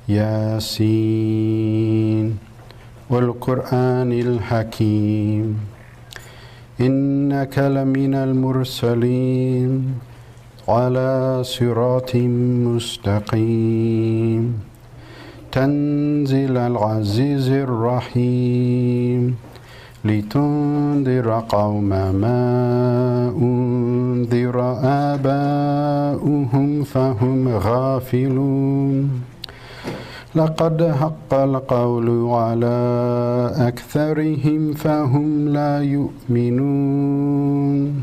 ياسين والقرآن الحكيم إنك لمن المرسلين على صراط مستقيم تنزيل العزيز الرحيم لتنذر قوما ما أنذر آباؤهم فهم غافلون لقد حق القول على أكثرهم فهم لا يؤمنون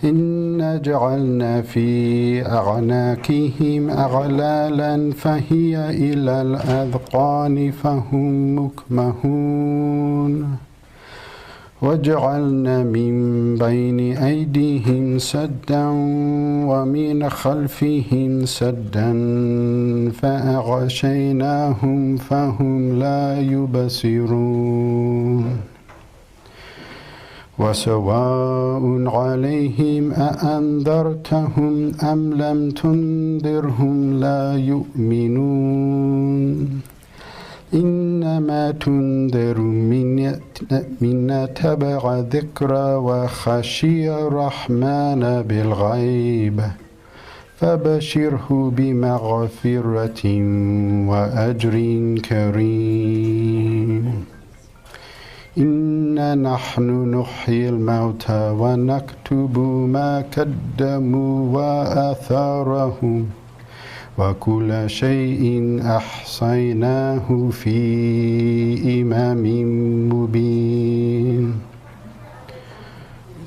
إنا جعلنا في أعناقهم أغلالا فهي إلى الأذقان فهم مكمهون وجعلنا من بين أيديهم سدا ومن خلفهم سدا فأغشيناهم فهم لا يبصرون وسواء عليهم أأنذرتهم أم لم تنذرهم لا يؤمنون إنما تنذر من تبع ذكرى وخشي الرحمن بالغيب فبشره بمغفرة وأجر كريم إنا نحن نحيي الموتى ونكتب ما قدموا وآثارهم وكل شيء أحصيناه في إمام مبين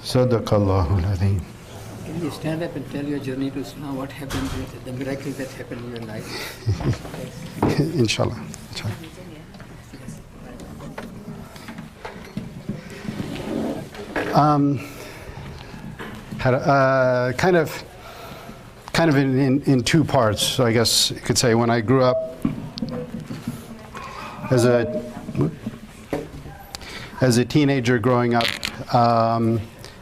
صدق الله العظيم. Can you stand up and tell your journey to Islam, what happened, the miracle that happened in your life? Inshallah. Kind of in two parts. So I guess you could say when I grew up as a teenager growing up,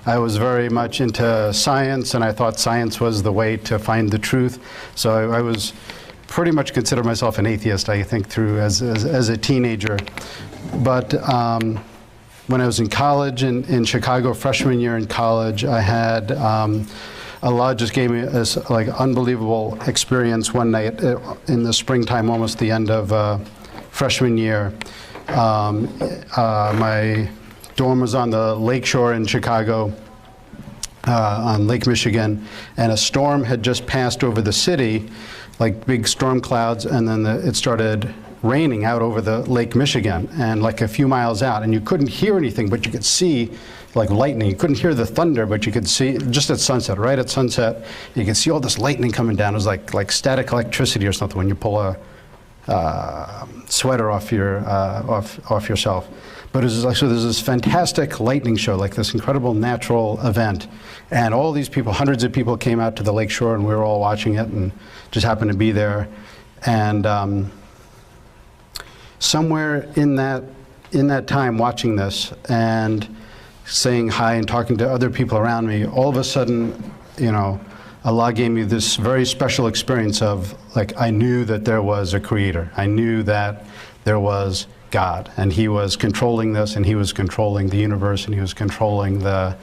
I was very much into science, and I thought science was the way to find the truth. So I was pretty much considered myself an atheist, I think, through as a teenager. But when I was in college in Chicago, freshman year in college, I had Allah just gave me this like unbelievable experience one night in the springtime, almost the end of freshman year. My dorm was on the lakeshore in Chicago, on Lake Michigan, and a storm had just passed over the city, like big storm clouds, and then it started raining out over the Lake Michigan, and like a few miles out, and you couldn't hear anything, but you could see like lightning. You couldn't hear the thunder, but you could see, just at sunset, right at sunset, you could see all this lightning coming down. It was like static electricity or something when you pull a sweater off yourself. But it was like, so there's this fantastic lightning show, like this incredible natural event, and all these people, hundreds of people came out to the lakeshore, and we were all watching it, and just happened to be there. And somewhere in that time watching this and saying hi and talking to other people around me, all of a sudden, Allah gave me this very special experience of, like, I knew that there was a creator. I knew that there was God, and He was controlling this, and He was controlling the universe, and He was controlling the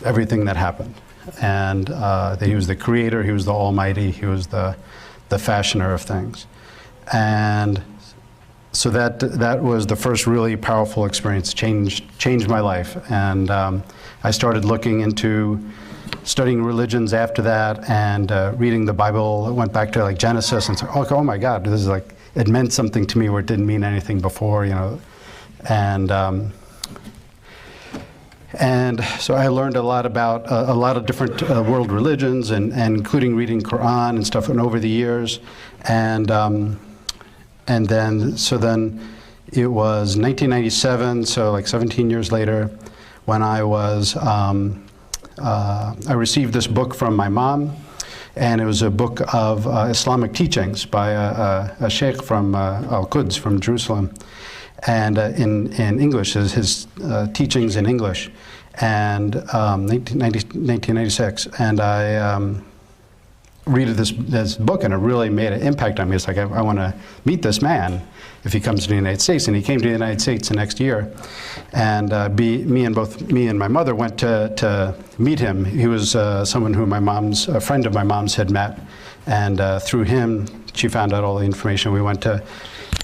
everything that happened. And that He was the creator, He was the Almighty, He was the fashioner of things. And so that was the first really powerful experience, changed my life. And I started looking into studying religions after that, and reading the Bible. I went back to like Genesis and said, oh my God, this is like, it meant something to me where it didn't mean anything before, And so I learned a lot about a lot of different world religions, and including reading Quran and stuff, and over the years. And then it was 1997, so like 17 years later, when I received this book from my mom, and it was a book of Islamic teachings by a sheikh from Al-Quds, from Jerusalem, and in English, his teachings in English, and 1996, and read this book, and it really made an impact on me. It's like, I want to meet this man if he comes to the United States. And he came to the United States the next year. And me and my mother went to meet him. He was someone who a friend of my mom's had met. And through him, she found out all the information. We went to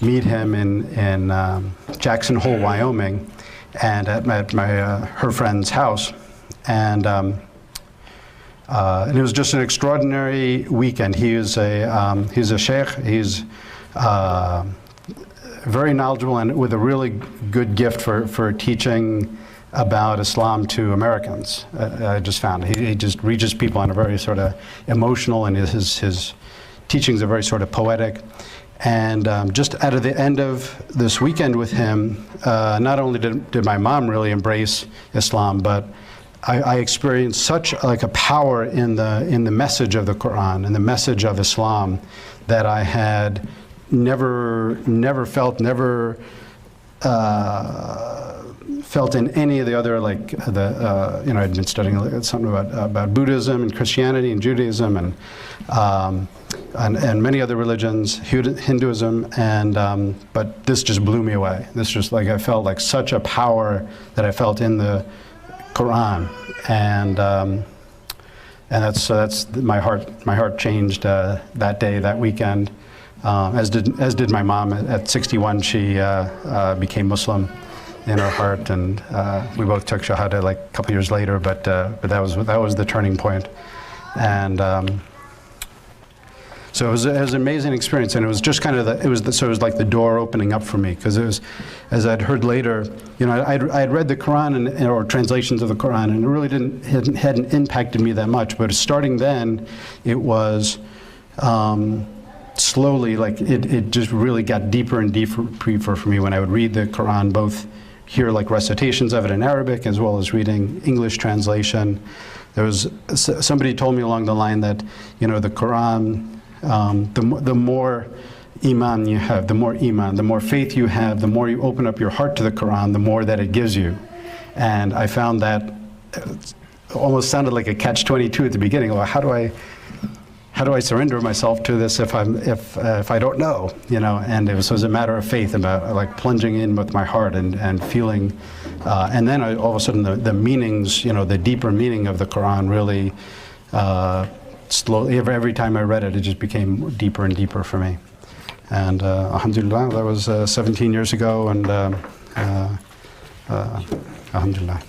meet him in Jackson Hole, Wyoming, and at her friend's house. And it was just an extraordinary weekend. He's a sheikh. He's very knowledgeable and with a really good gift for teaching about Islam to Americans. I just found he just reaches people on a very sort of emotional, and his teachings are very sort of poetic. And just at the end of this weekend with him, not only did my mom really embrace Islam, but I experienced such like a power in the message of the Quran and the message of Islam that I had never felt in any of the other, like I'd been studying something about Buddhism and Christianity and Judaism and many other religions, Hinduism, and but this just blew me away. This just like I felt like such a power that I felt in the Quran, and that's my heart changed that day, that weekend, as did my mom. At 61, she became Muslim in her heart, and we both took Shahada like a couple years later. But that was the turning point, and so it was an amazing experience, and it was just kind of it was like the door opening up for me, because it was, as I'd heard later, I'd read the Quran or translations of the Quran, and it really hadn't impacted me that much. But starting then, it was slowly, like it just really got deeper and deeper for me when I would read the Quran, both hear like recitations of it in Arabic as well as reading English translation. There was somebody told me along the line that the Quran. The more iman you have, the more faith you have, the more you open up your heart to the Quran, the more that it gives you. And I found that it almost sounded like a catch-22 at the beginning. Well, how do I surrender myself to this if I don't know? And it was a matter of faith, about like plunging in with my heart and feeling, and then all of a sudden the meanings, the deeper meaning of the Quran really. Slowly, every time I read it, it just became deeper and deeper for me. And alhamdulillah, that was 17 years ago, and alhamdulillah.